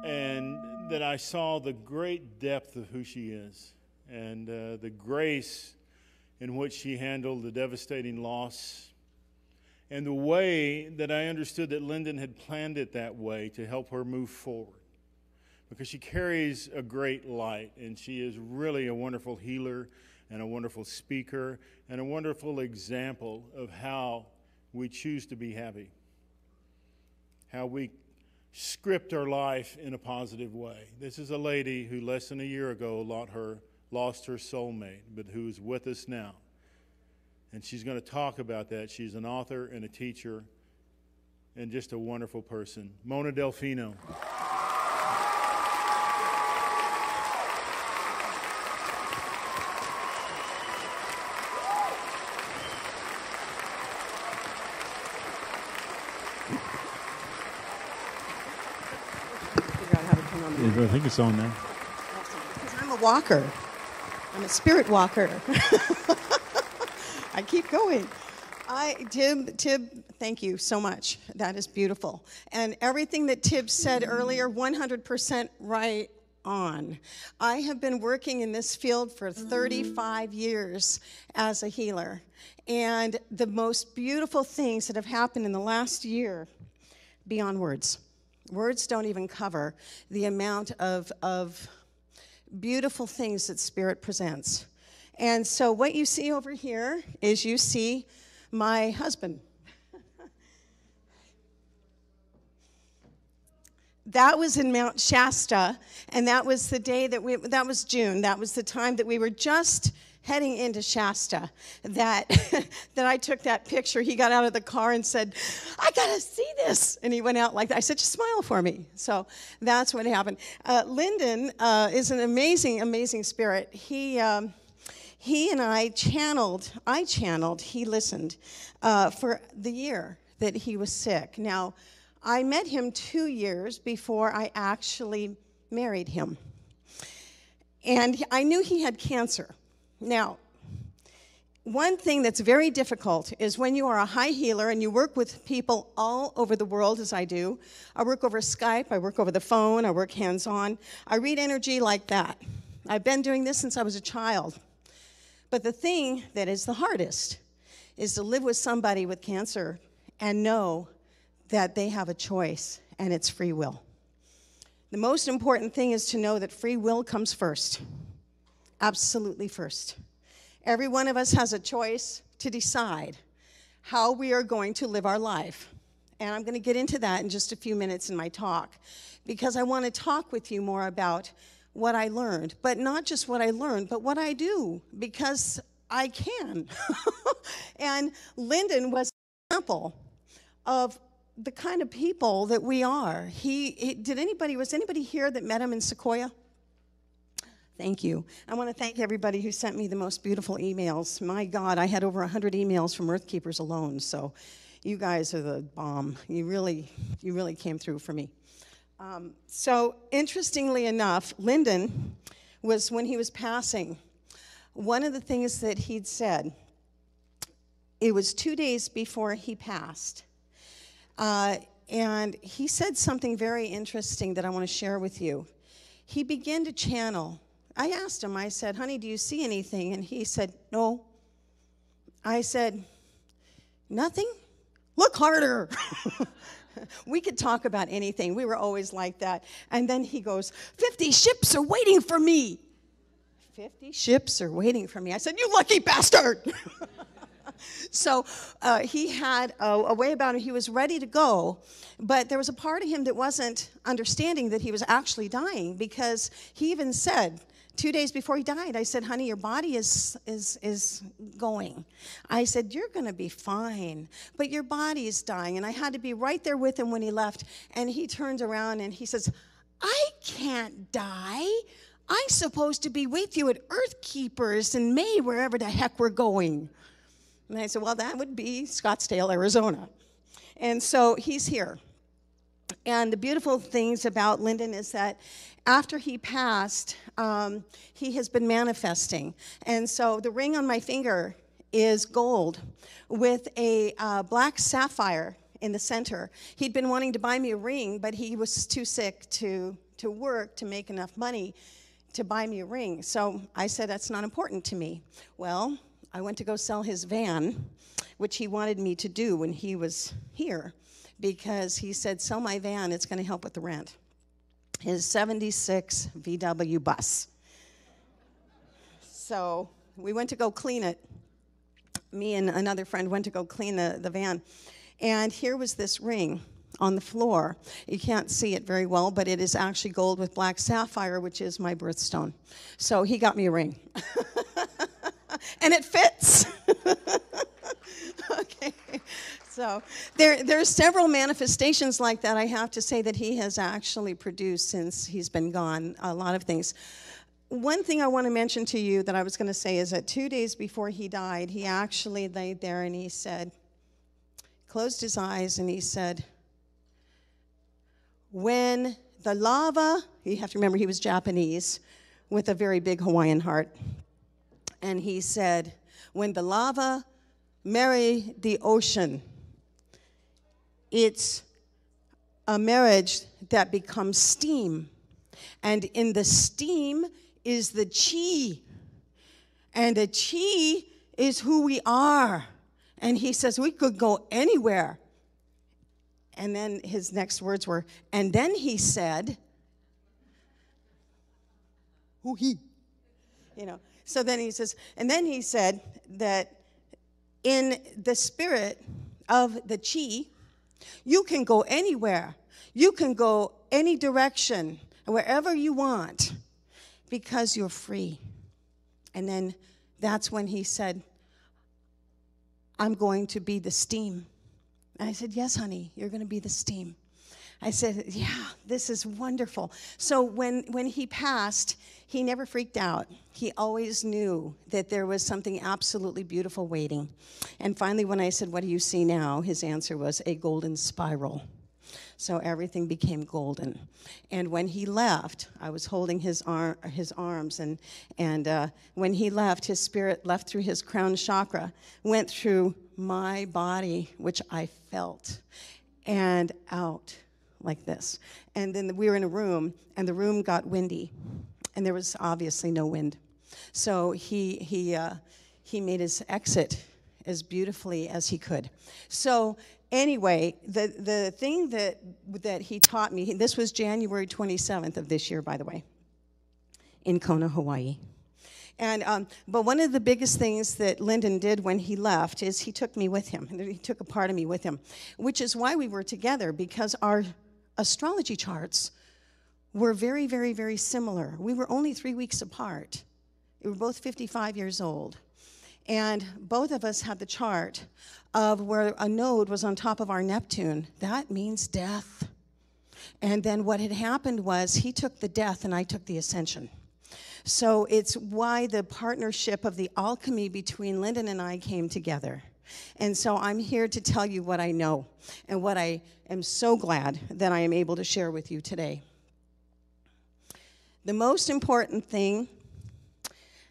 and that I saw the great depth of who she is and the grace in which she handled the devastating loss, and the way that I understood that Lyndon had planned it that way to help her move forward. Because she carries a great light, and she is really a wonderful healer and a wonderful speaker and a wonderful example of how we choose to be happy, how we script our life in a positive way. This is a lady who less than a year ago lost her soulmate, but who is with us now. And she's going to talk about that. She's an author and a teacher and just a wonderful person. Mona Delfino. I think it's on there. Because I'm a walker. I'm a spirit walker. I keep going. Tib, thank you so much. That is beautiful. And everything that Tib said earlier, 100% right on. I have been working in this field for 35 years as a healer. And the most beautiful things that have happened in the last year, beyond words. Words don't even cover the amount of beautiful things that Spirit presents. And so what you see over here is you see my husband. That was in Mount Shasta, and that was the day that was June. That was the time that we were just heading into Shasta, that I took that picture. He got out of the car and said, "I gotta see this," and he went out like that. I said, "Just smile for me." So that's what happened. Lyndon is an amazing, amazing spirit. He and I channeled, he listened for the year that he was sick. Now, I met him 2 years before I actually married him. And I knew he had cancer. Now, one thing that's very difficult is when you are a high healer and you work with people all over the world, as I do. I work over Skype, I work over the phone, I work hands-on. I read energy like that. I've been doing this since I was a child. But the thing that is the hardest is to live with somebody with cancer and know that they have a choice and it's free will. The most important thing is to know that free will comes first. Absolutely first. Every one of us has a choice to decide how we are going to live our life. And I'm going to get into that in just a few minutes in my talk, because I want to talk with you more about what I learned. But not just what I learned, but what I do, because I can. And Lyndon was an example of the kind of people that we are. Was anybody here that met him in Sequoia? Thank you. I want to thank everybody who sent me the most beautiful emails. My God, I had over 100 emails from Earth Keepers alone, so you guys are the bomb. You really came through for me. So interestingly enough, Lyndon was, when he was passing, one of the things that he'd said, it was 2 days before he passed, and he said something very interesting that I want to share with you. He began to channel. I asked him, I said, "Honey, do you see anything?" And he said, "No." I said, "Nothing? Look harder." We could talk about anything. We were always like that. And then he goes, 50 ships are waiting for me. 50 ships are waiting for me. I said, "You lucky bastard." So he had a way about him. He was ready to go, but there was a part of him that wasn't understanding that he was actually dying, because he even said, 2 days before he died, I said, "Honey, your body is going." I said, "You're going to be fine, but your body is dying." And I had to be right there with him when he left. And he turned around and he says, "I can't die. I'm supposed to be with you at Earth Keepers in May, wherever the heck we're going." And I said, "Well, that would be Scottsdale, Arizona." And so he's here. And the beautiful things about Lyndon is that after he passed, he has been manifesting. And so the ring on my finger is gold with a black sapphire in the center. He'd been wanting to buy me a ring, but he was too sick to to work to make enough money to buy me a ring. So I said, that's not important to me. Well, I went to go sell his van, which he wanted me to do when he was here, because he said, sell my van, it's going to help with the rent. His 76 VW bus. So we went to go clean it. Me and another friend went to go clean the van. And here was this ring on the floor. You can't see it very well, but it is actually gold with black sapphire, which is my birthstone. So he got me a ring. And it fits. Okay. So there's several manifestations like that, I have to say, that he has actually produced since he's been gone, a lot of things. One thing I want to mention to you that I was going to say is that 2 days before he died, he actually laid there and he said, closed his eyes and he said, when the lava, you have to remember he was Japanese with a very big Hawaiian heart, and he said, when the lava marry the ocean, it's a marriage that becomes steam. And in the steam is the chi. And the chi is who we are. And he says, we could go anywhere. And then his next words were, and then he said, who he? You know, so then he says, and then he said that in the spirit of the chi, you can go anywhere. You can go any direction, wherever you want, because you're free. And then that's when he said, I'm going to be the steam. And I said, yes, honey, you're going to be the steam. I said, yeah, this is wonderful. So when he passed, he never freaked out. He always knew that there was something absolutely beautiful waiting. And finally, when I said, what do you see now? His answer was a golden spiral. So everything became golden. And when he left, I was holding his arms, and when he left, his spirit left through his crown chakra, went through my body, which I felt, and out like this. And then we were in a room, and the room got windy, and there was obviously no wind. So he made his exit as beautifully as he could. So anyway, the thing that he taught me, this was January 27th of this year, by the way, in Kona, Hawaii. And but one of the biggest things that Lyndon did when he left is he took me with him. He took a part of me with him, which is why we were together, because our astrology charts were very, very, very similar. We were only 3 weeks apart. We were both 55 years old. And both of us had the chart of where a node was on top of our Neptune. That means death. And then what had happened was he took the death and I took the ascension. So it's why the partnership of the alchemy between Lyndon and I came together. And so I'm here to tell you what I know and what I am so glad that I am able to share with you today. The most important thing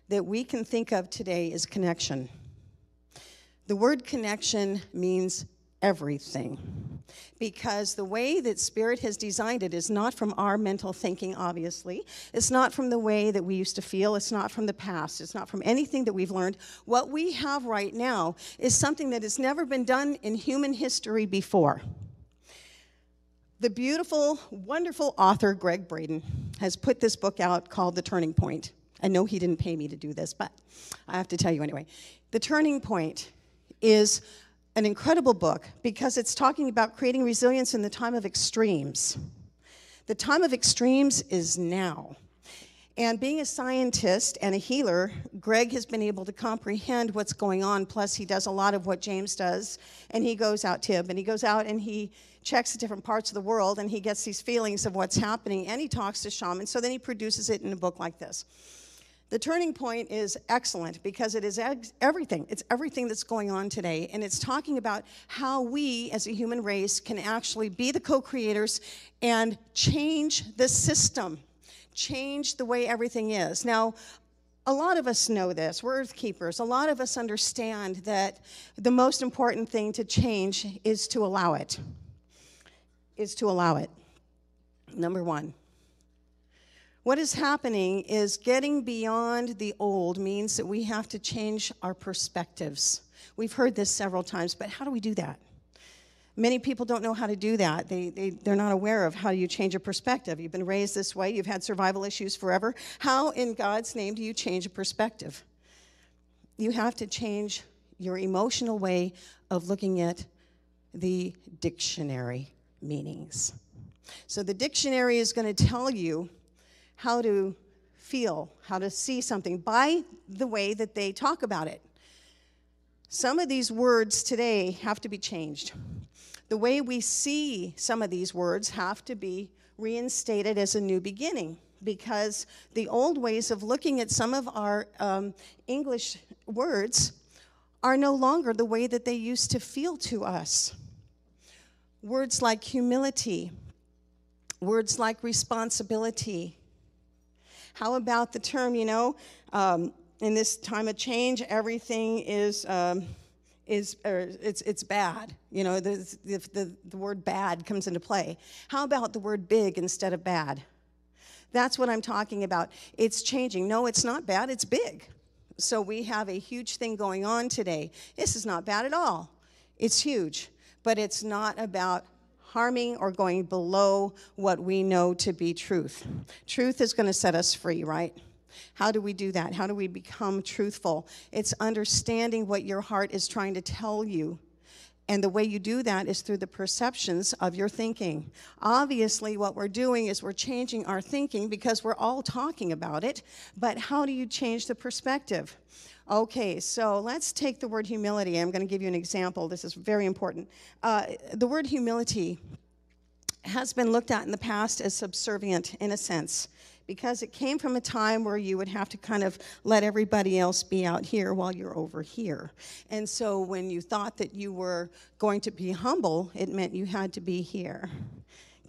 that we can think of today is connection. The word connection means everything, because the way that Spirit has designed it is not from our mental thinking, obviously. It's not from the way that we used to feel. It's not from the past. It's not from anything that we've learned. What we have right now is something that has never been done in human history before. The beautiful, wonderful author, Greg Braden, has put this book out called The Turning Point. I know he didn't pay me to do this, but I have to tell you anyway. The Turning Point is an incredible book because it's talking about creating resilience in the time of extremes. The time of extremes is now. And being a scientist and a healer, Greg has been able to comprehend what's going on, plus he does a lot of what James does, and he goes out, Tib, and he goes out and he checks the different parts of the world, and he gets these feelings of what's happening, and he talks to shamans, so then he produces it in a book like this. The Turning Point is excellent because it is everything. It's everything that's going on today, and it's talking about how we as a human race can actually be the co-creators and change the system, change the way everything is. Now, a lot of us know this. We're earth keepers. A lot of us understand that the most important thing to change is to allow it. Number one. What is happening is getting beyond the old means that we have to change our perspectives. We've heard this several times, but how do we do that? Many people don't know how to do that. They're not aware of how you change a perspective. You've been raised this way. You've had survival issues forever. How, in God's name, do you change a perspective? You have to change your emotional way of looking at the dictionary meanings. So the dictionary is going to tell you how to feel, how to see something by the way that they talk about it. Some of these words today have to be changed. The way we see some of these words have to be reinstated as a new beginning, because the old ways of looking at some of our English words are no longer the way that they used to feel to us. Words like humility, words like responsibility. How about the term, in this time of change, everything is it's bad. The word bad comes into play. How about the word big instead of bad? That's what I'm talking about. It's changing. No, it's not bad, it's big. So we have a huge thing going on today. This is not bad at all. It's huge, but it's not about harming or going below what we know to be truth. Truth is going to set us free, right? How do we do that? How do we become truthful? It's understanding what your heart is trying to tell you. And the way you do that is through the perceptions of your thinking. Obviously, what we're doing is we're changing our thinking because we're all talking about it. But how do you change the perspective? Okay, so let's take the word humility. I'm going to give you an example. This is very important. The word humility has been looked at in the past as subservient in a sense, because it came from a time where you would have to kind of let everybody else be out here while you're over here. And so when you thought that you were going to be humble, it meant you had to be here,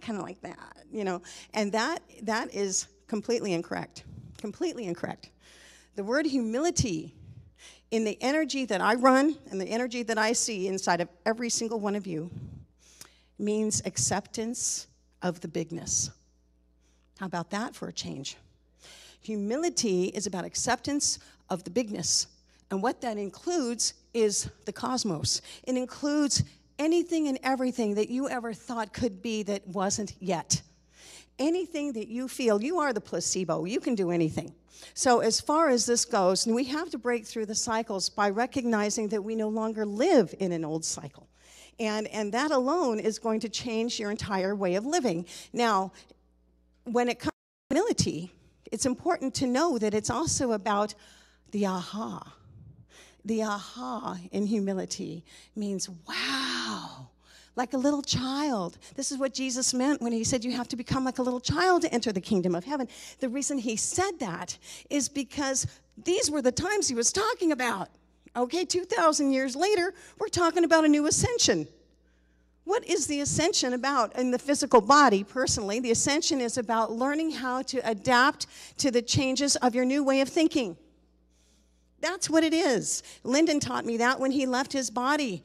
kind of like that, And that is completely incorrect, completely incorrect. The word humility, in the energy that I run and the energy that I see inside of every single one of you, means acceptance of the bigness. How about that for a change? Humility is about acceptance of the bigness. And what that includes is the cosmos. It includes anything and everything that you ever thought could be that wasn't yet. Anything that you feel, you are the placebo. You can do anything. So as far as this goes, we have to break through the cycles by recognizing that we no longer live in an old cycle. And that alone is going to change your entire way of living. Now, when it comes to humility, it's important to know that it's also about the aha. The aha in humility means, wow, like a little child. This is what Jesus meant when he said you have to become like a little child to enter the kingdom of heaven. The reason he said that is because these were the times he was talking about. Okay, 2,000 years later, we're talking about a new ascension. What is the ascension about in the physical body, personally? The ascension is about learning how to adapt to the changes of your new way of thinking. That's what it is. Lyndon taught me that when he left his body.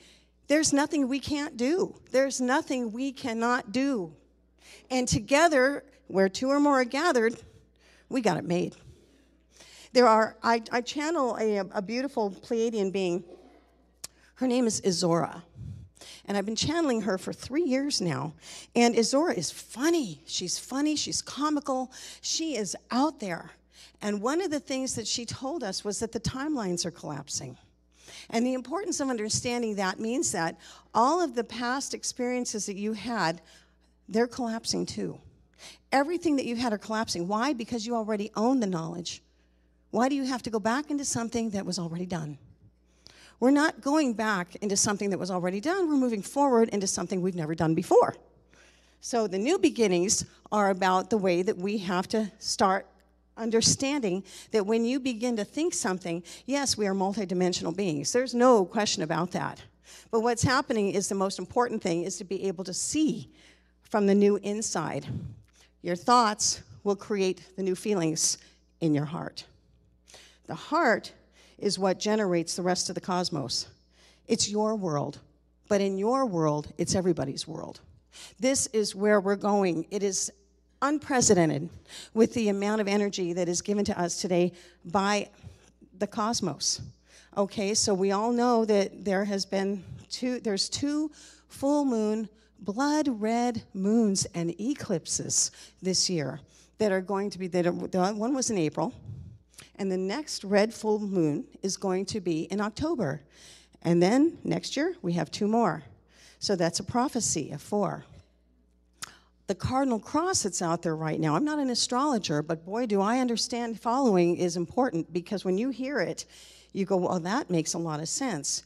There's nothing we can't do. There's nothing we cannot do. And together, where two or more are gathered, we got it made. I channel a beautiful Pleiadian being. Her name is Izora. And I've been channeling her for 3 years now. And Izora is funny. She's comical. She is out there. And one of the things that she told us was that the timelines are collapsing. And the importance of understanding that means that all of the past experiences that you had, they're collapsing too. Everything that you had are collapsing. Why? Because you already own the knowledge. Why do you have to go back into something that was already done? We're not going back into something that was already done. We're moving forward into something we've never done before. So the new beginnings are about the way that we have to start understanding that when you begin to think something, yes, we are multidimensional beings. There's no question about that. But what's happening is the most important thing is to be able to see from the new inside. Your thoughts will create the new feelings in your heart. The heart is what generates the rest of the cosmos. It's your world, but in your world, it's everybody's world. This is where we're going. It is unprecedented with the amount of energy that is given to us today by the cosmos. Okay, so we all know that there's two full moon, blood red moons and eclipses this year that are going to be, one was in April, and the next red full moon is going to be in October. And then next year, we have 2 more. So that's a prophecy of 4. The cardinal cross that's out there right now, I'm not an astrologer, but boy, do I understand following is important, because when you hear it, you go, well, that makes a lot of sense.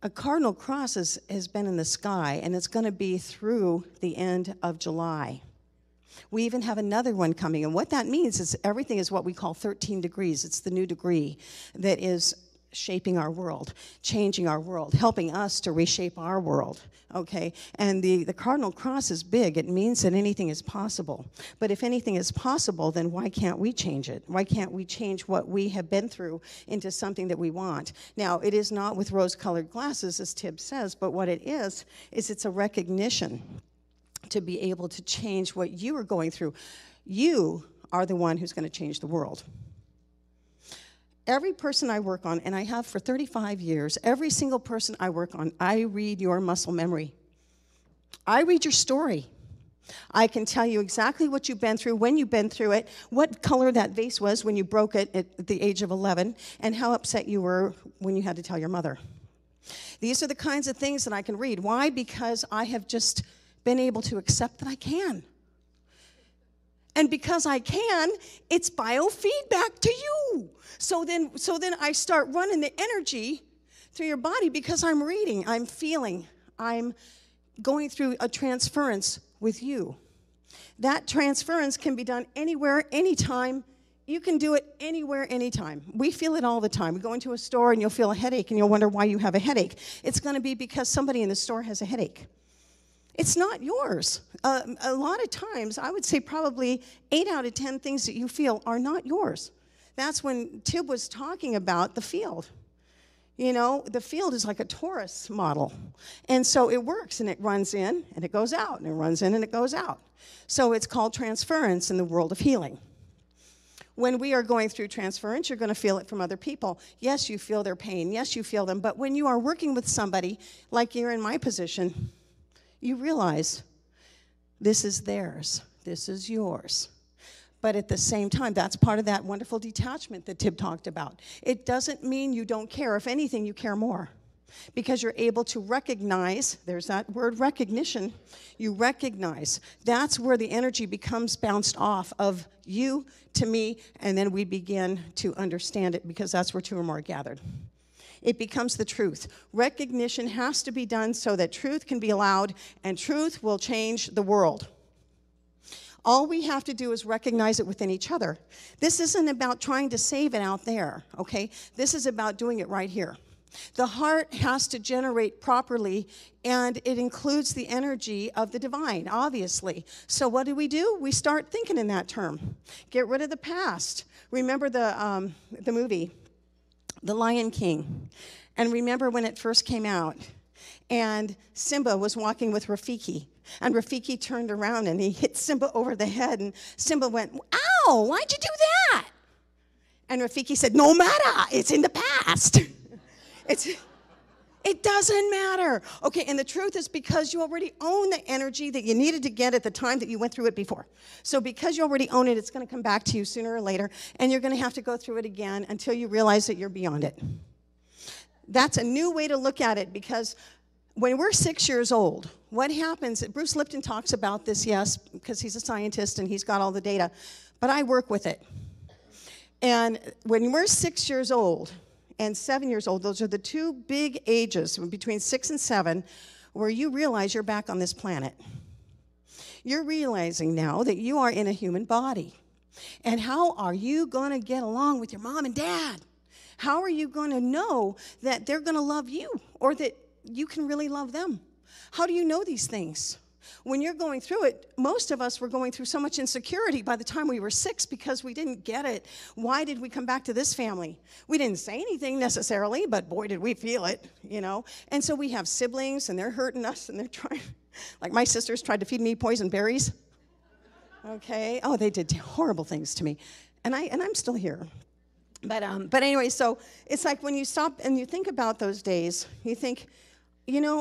A cardinal cross has been in the sky, and it's going to be through the end of July. We even have another one coming, and what that means is everything is what we call 13 degrees. It's the new degree that is shaping our world, changing our world, helping us to reshape our world, okay? And the cardinal cross is big. It means that anything is possible. But if anything is possible, then why can't we change it? Why can't we change what we have been through into something that we want? Now, it is not with rose-colored glasses, as Tib says, but what it is it's a recognition to be able to change what you are going through. You are the one who's going to change the world. Every person I work on, and I have for 35 years, every single person I work on, I read your muscle memory. I read your story. I can tell you exactly what you've been through, when you've been through it, what color that vase was when you broke it at the age of 11, and how upset you were when you had to tell your mother. These are the kinds of things that I can read. Why? Because I have just been able to accept that I can. And because I can, it's biofeedback to you. So then I start running the energy through your body because I'm reading, I'm feeling, I'm going through a transference with you. That transference can be done anywhere, anytime. You can do it anywhere, anytime. We feel it all the time. We go into a store and you'll feel a headache and you'll wonder why you have a headache. It's going to be because somebody in the store has a headache. It's not yours. A lot of times, I would say probably 8 out of 10 things that you feel are not yours. That's when Tib was talking about the field. You know, the field is like a torus model. And so it works, and it runs in, and it goes out, and it runs in, and it goes out. So it's called transference in the world of healing. When we are going through transference, you're going to feel it from other people. Yes, you feel their pain. Yes, you feel them. But when you are working with somebody, like you're in my position, you realize this is theirs, this is yours. But at the same time, that's part of that wonderful detachment that Tib talked about. It doesn't mean you don't care. If anything, you care more. Because you're able to recognize, there's that word recognition, you recognize. That's where the energy becomes bounced off of you to me, and then we begin to understand it, because that's where 2 or more are gathered. It becomes the truth. Recognition has to be done so that truth can be allowed, and truth will change the world. All we have to do is recognize it within each other. This isn't about trying to save it out there, okay? This is about doing it right here. The heart has to generate properly, and it includes the energy of the divine, obviously. So what do? We start thinking in that term. Get rid of the past. Remember the movie, The Lion King. And remember when it first came out, and Simba was walking with Rafiki, and Rafiki turned around and he hit Simba over the head, and Simba went, "Ow, why'd you do that?" And Rafiki said, "No matter, it's in the past." It doesn't matter. Okay, and the truth is because you already own the energy that you needed to get at the time that you went through it before. So because you already own it, it's going to come back to you sooner or later, and you're going to have to go through it again until you realize that you're beyond it. That's a new way to look at it, because when we're 6 years old, what happens, Bruce Lipton talks about this, yes, because he's a scientist and he's got all the data, but I work with it. And when we're 6 years old and 7 years old, those are the 2 big ages, between 6 and 7, where you realize you're back on this planet. You're realizing now that you are in a human body. And how are you going to get along with your mom and dad? How are you going to know that they're going to love you, or that you can really love them? How do you know these things? When you're going through it, most of us were going through so much insecurity by the time we were 6 because we didn't get it. Why did we come back to this family? We didn't say anything necessarily, but boy, did we feel it, you know? And so we have siblings, and they're hurting us, and they're trying, like my sisters tried to feed me poison berries. Okay. Oh, they did horrible things to me, and I'm still here. But anyway, so it's like when you stop and you think about those days, you think,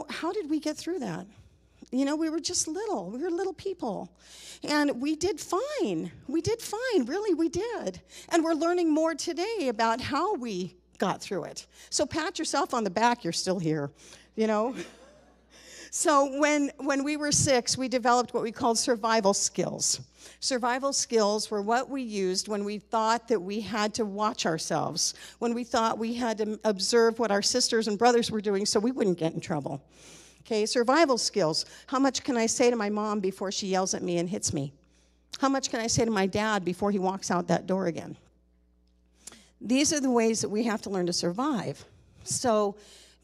how did we get through that? We were just little. We were little people. And we did fine. We did fine. Really, we did. And we're learning more today about how we got through it. So pat yourself on the back. You're still here, So when we were 6, we developed what we called survival skills. Survival skills were what we used when we thought that we had to watch ourselves, when we thought we had to observe what our sisters and brothers were doing so we wouldn't get in trouble. Okay, survival skills. How much can I say to my mom before she yells at me and hits me? How much can I say to my dad before he walks out that door again? These are the ways that we have to learn to survive. So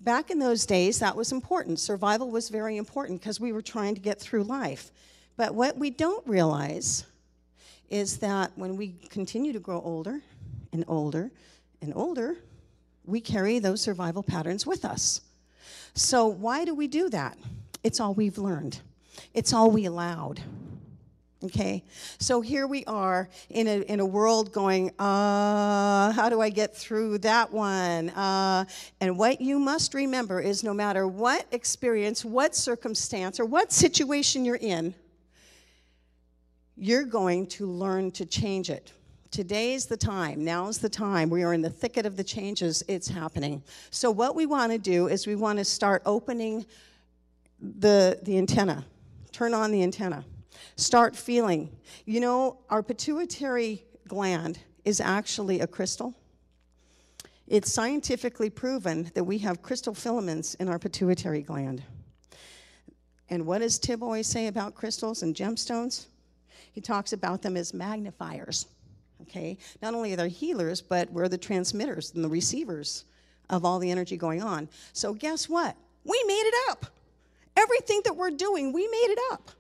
back in those days, that was important. Survival was very important because we were trying to get through life. But what we don't realize is that when we continue to grow older and older and older, we carry those survival patterns with us. So why do we do that? It's all we've learned. It's all we allowed. Okay? So here we are in a world going, how do I get through that one? And what you must remember is no matter what experience, what circumstance, or what situation you're in, you're going to learn to change it. Today's the time. Now's the time. We are in the thicket of the changes. It's happening. So what we want to do is we want to start opening the antenna. Turn on the antenna. Start feeling. Our pituitary gland is actually a crystal. It's scientifically proven that we have crystal filaments in our pituitary gland. And what does Tib always say about crystals and gemstones? He talks about them as magnifiers. Okay, not only are they healers, but we're the transmitters and the receivers of all the energy going on. So guess what? We made it up. Everything that we're doing, we made it up.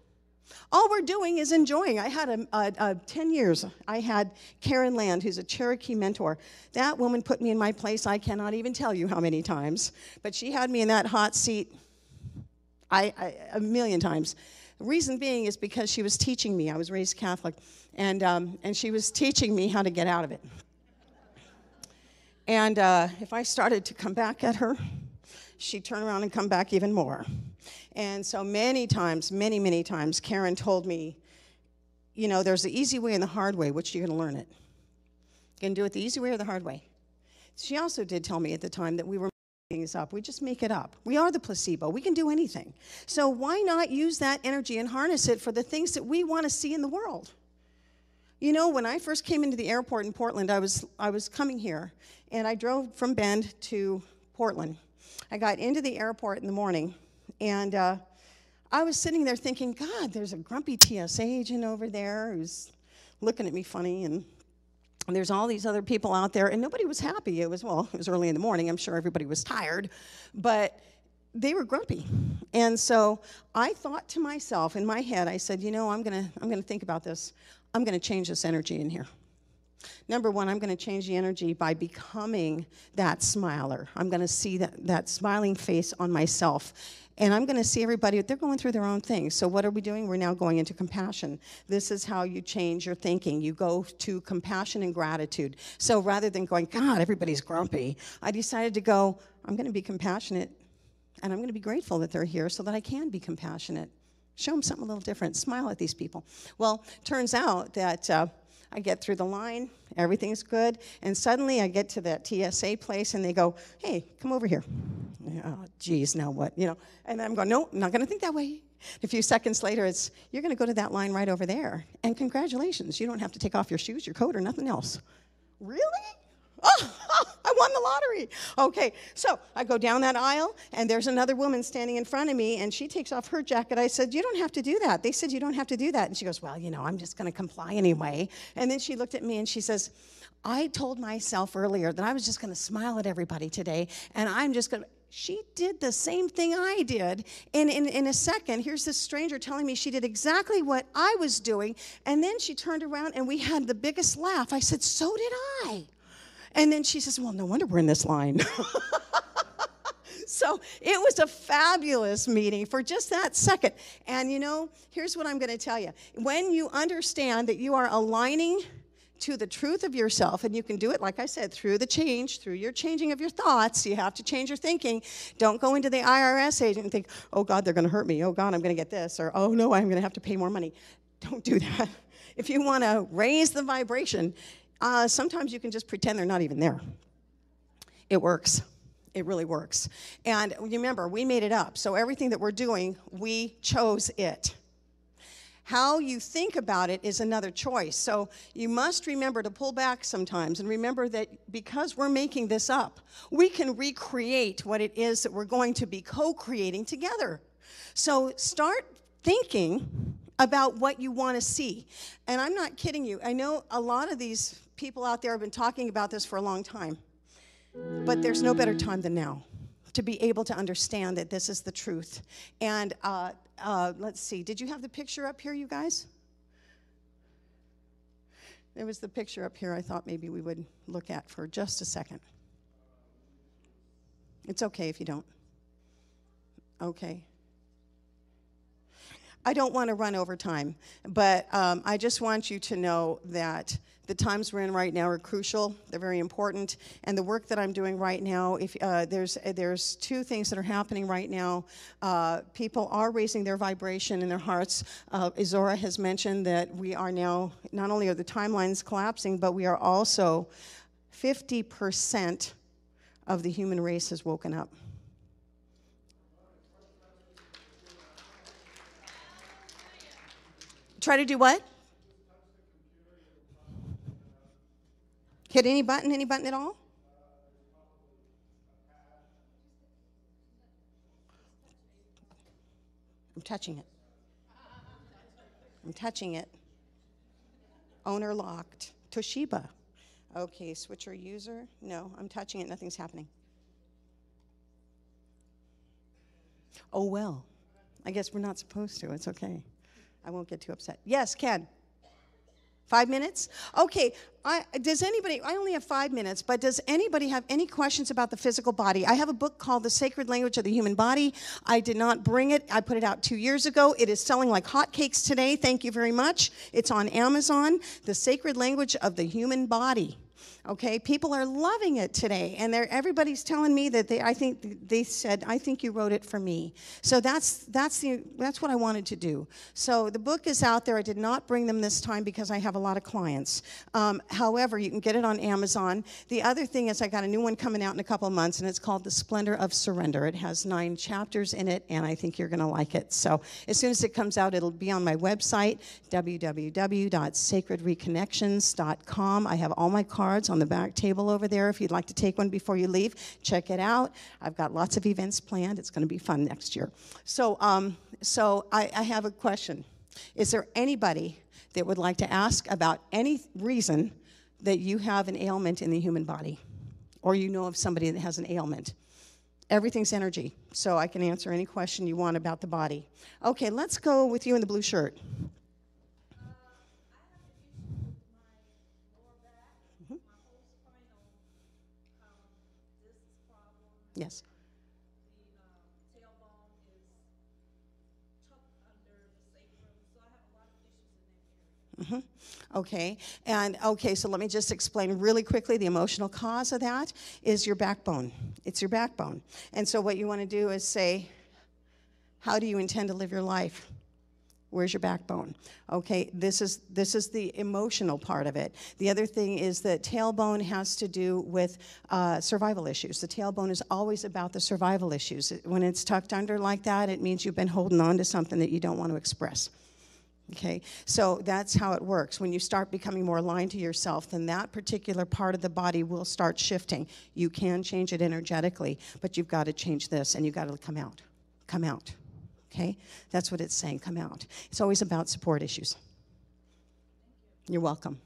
All we're doing is enjoying. I had 10 years. I had Karen Land, who's a Cherokee mentor. That woman put me in my place. I cannot even tell you how many times. But she had me in that hot seat a million times. The reason being is because she was teaching me. I was raised Catholic. And she was teaching me how to get out of it. And if I started to come back at her, she'd turn around and come back even more. And so many times, many times, Karen told me, there's the easy way and the hard way. Which you're going to learn it? You can do it the easy way or the hard way. She also did tell me at the time that we were making things up. We just make it up. We are the placebo. We can do anything. So why not use that energy and harness it for the things that we want to see in the world? When I first came into the airport in Portland, I was coming here, and I drove from Bend to Portland. I got into the airport in the morning, and I was sitting there thinking, God, there's a grumpy TSA agent over there who's looking at me funny, and there's all these other people out there, and nobody was happy. It was early in the morning. I'm sure everybody was tired, but they were grumpy. And so I thought to myself in my head, I said, I'm gonna think about this. I'm going to change this energy in here. Number one, I'm going to change the energy by becoming that smiler. I'm going to see that smiling face on myself. And I'm going to see everybody, they're going through their own things. So what are we doing? We're now going into compassion. This is how you change your thinking. You go to compassion and gratitude. So rather than going, God, everybody's grumpy, I decided to go, I'm going to be compassionate, and I'm going to be grateful that they're here so that I can be compassionate. Show them something a little different. Smile at these people. Well, turns out that I get through the line, everything's good, and suddenly I get to that TSA place, and they go, hey, come over here. Oh, geez, now what? And I'm going, no, I'm not going to think that way. A few seconds later, you're going to go to that line right over there, and congratulations, you don't have to take off your shoes, your coat, or nothing else. Really? Oh, I won the lottery. Okay, so I go down that aisle, and there's another woman standing in front of me, and she takes off her jacket. I said, you don't have to do that. They said you don't have to do that. And she goes, well, I'm just going to comply anyway. And then she looked at me, and she says, I told myself earlier that I was just going to smile at everybody today, and I'm just going to. She did the same thing I did. And in a second, here's this stranger telling me she did exactly what I was doing, and then she turned around, and we had the biggest laugh. I said, so did I. And then she says, well, no wonder we're in this line. So it was a fabulous meeting for just that second. And here's what I'm going to tell you. When you understand that you are aligning to the truth of yourself, and you can do it, like I said, through your changing of your thoughts. You have to change your thinking. Don't go into the IRS agent and think, oh, God, they're going to hurt me. Oh, God, I'm going to get this. Or, oh, no, I'm going to have to pay more money. Don't do that. If you want to raise the vibration, sometimes you can just pretend they're not even there. It works. It really works. And remember, we made it up. So everything that we're doing, we chose it. How you think about it is another choice. So you must remember to pull back sometimes and remember that because we're making this up, we can recreate what it is that we're going to be co-creating together. So start thinking about what you want to see. And I'm not kidding you. I know a lot of these people out there have been talking about this for a long time, but there's no better time than now to be able to understand that this is the truth. And let's see, did you have the picture up here, you guys? There was the picture up here I thought maybe we would look at for just a second. It's okay if you don't. Okay. I don't want to run over time, but I just want you to know that the times we're in right now are crucial. They're very important. And the work that I'm doing right now, if there's two things that are happening right now. People are raising their vibration in their hearts. Izora has mentioned that we are now, not only are the timelines collapsing, but we are also 50% of the human race has woken up. Try to do what? Hit any button at all? I'm touching it. I'm touching it. Owner locked. Toshiba. Okay, switcher user. No, I'm touching it. Nothing's happening. Oh, well. I guess we're not supposed to. It's okay. I won't get too upset. Yes, Ken. 5 minutes? Okay. I only have 5 minutes, but does anybody have any questions about the physical body? I have a book called The Sacred Language of the Human Body. I did not bring it. I put it out 2 years ago. It is selling like hotcakes today. Thank you very much. It's on Amazon. The Sacred Language of the Human Body. Okay, people are loving it today, and everybody's telling me that I think you wrote it for me. So that's what I wanted to do. So the book is out there. I did not bring them this time because I have a lot of clients. However, you can get it on Amazon. The other thing is I got a new one coming out in a couple of months, and it's called The Splendor of Surrender. It has 9 chapters in it, and I think you're going to like it. So as soon as it comes out, it'll be on my website, www.sacredreconnections.com. I have all my cards on the back table over there. If you'd like to take one before you leave, check it out. I've got lots of events planned. It's going to be fun next year. So I have a question. Is there anybody that would like to ask about any reason that you have an ailment in the human body, or you know of somebody that has an ailment? Everything's energy, so I can answer any question you want about the body. Okay, let's go with you in the blue shirt. Yes. The tailbone is tucked under the sacrum, so I have a lot of issues in that area. Okay, and so let me just explain really quickly. The emotional cause of that is your backbone. It's your backbone. And so what you want to do is say, how do you intend to live your life? Where's your backbone? Okay, this is the emotional part of it. The other thing is that tailbone has to do with survival issues. The tailbone is always about the survival issues. When it's tucked under like that, it means you've been holding on to something that you don't want to express. Okay, so that's how it works. When you start becoming more aligned to yourself, then that particular part of the body will start shifting. You can change it energetically, but you've got to change this, and you've got to come out. Come out. Okay? That's what it's saying, come out. It's always about support issues. You're welcome.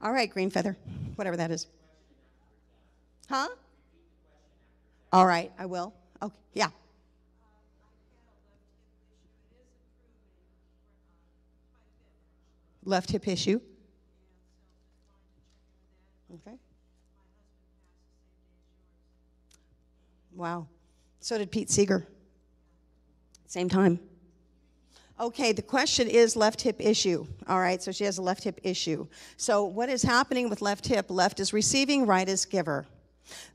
All right, green feather, whatever that is. Huh? All right, I will. Okay, yeah. Left hip issue. Okay. Wow. So did Pete Seeger. Same time. Okay, the question is left hip issue. All right, so she has a left hip issue. So what is happening with left hip? Left is receiving, right is giver.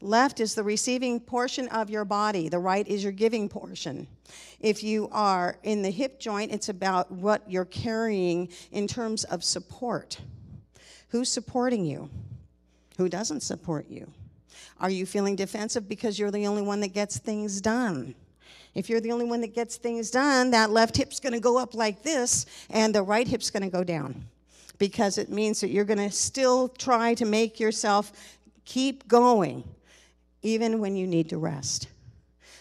Left is the receiving portion of your body. The right is your giving portion. If you are in the hip joint, it's about what you're carrying in terms of support. Who's supporting you? Who doesn't support you? Are you feeling defensive because you're the only one that gets things done? If you're the only one that gets things done, that left hip's going to go up like this, and the right hip's going to go down, because it means that you're going to still try to make yourself keep going, even when you need to rest.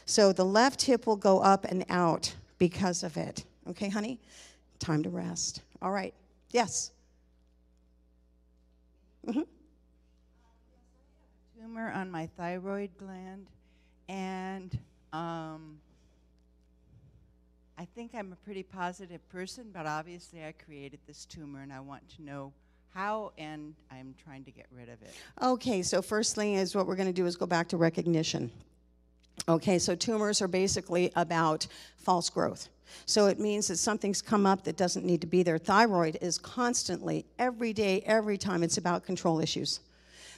So the left hip will go up and out because of it. Okay, honey? Time to rest. All right. Yes? Mm-hmm. Tumor on my thyroid gland, and I think I'm a pretty positive person, but obviously I created this tumor, and I want to know how, and I'm trying to get rid of it. Okay, so first thing is what we're going to do is go back to recognition. Okay, so tumors are basically about false growth. So it means that something's come up that doesn't need to be there. Thyroid is constantly, every day, every time, it's about control issues.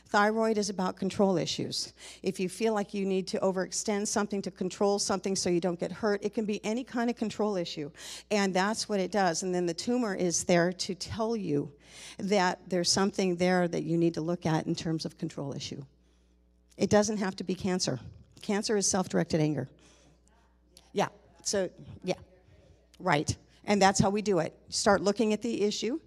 Thyroid is about control issues. If you feel like you need to overextend something to control something so you don't get hurt, it can be any kind of control issue. And that's what it does. And then the tumor is there to tell you that there's something there that you need to look at in terms of control issue. It doesn't have to be cancer. Cancer is self-directed anger. Yeah, so, yeah, right. And that's how we do it. Start looking at the issue.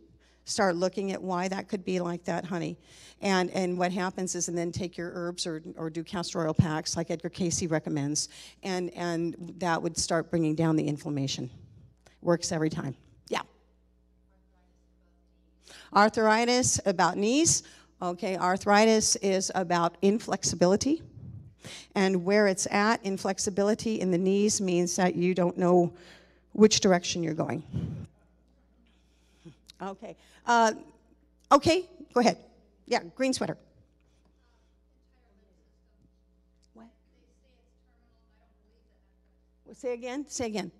Start looking at why that could be like that, honey. And what happens is, and then take your herbs or do castor oil packs like Edgar Casey recommends, and that would start bringing down the inflammation. Works every time. Yeah. Arthritis about knees. Okay, arthritis is about inflexibility. And where it's at, inflexibility in the knees means that you don't know which direction you're going. Okay. Okay, go ahead. Yeah, green sweater. What? Well, say again? Say again.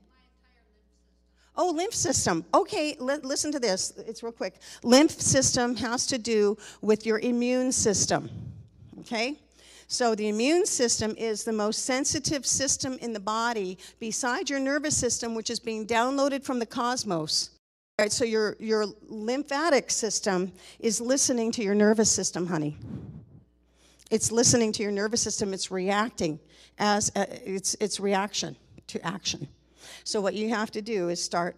Oh, lymph system. Okay, listen to this. It's real quick. Lymph system has to do with your immune system. Okay? So the immune system is the most sensitive system in the body besides your nervous system, which is being downloaded from the cosmos. All right, so your lymphatic system is listening to your nervous system, honey. It's listening to your nervous system. It's reacting as it's reaction to action. So what you have to do is start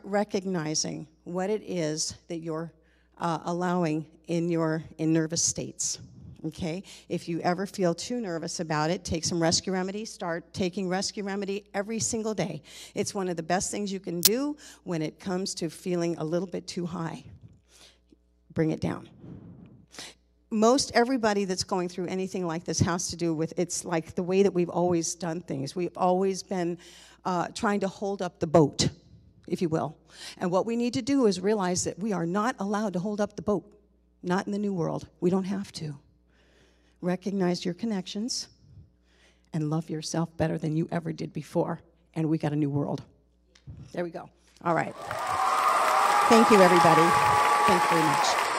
recognizing what it is that you're allowing in nervous states. Okay, if you ever feel too nervous about it, take some rescue remedy. Start taking rescue remedy every single day. It's one of the best things you can do when it comes to feeling a little bit too high. Bring it down. Most everybody that's going through anything like this has to do with, it's like the way that we've always done things. We've always been trying to hold up the boat, if you will. And what we need to do is realize that we are not allowed to hold up the boat. Not in the new world. We don't have to. Recognize your connections and love yourself better than you ever did before. And we got a new world. There we go. All right. Thank you, everybody. Thank you very much.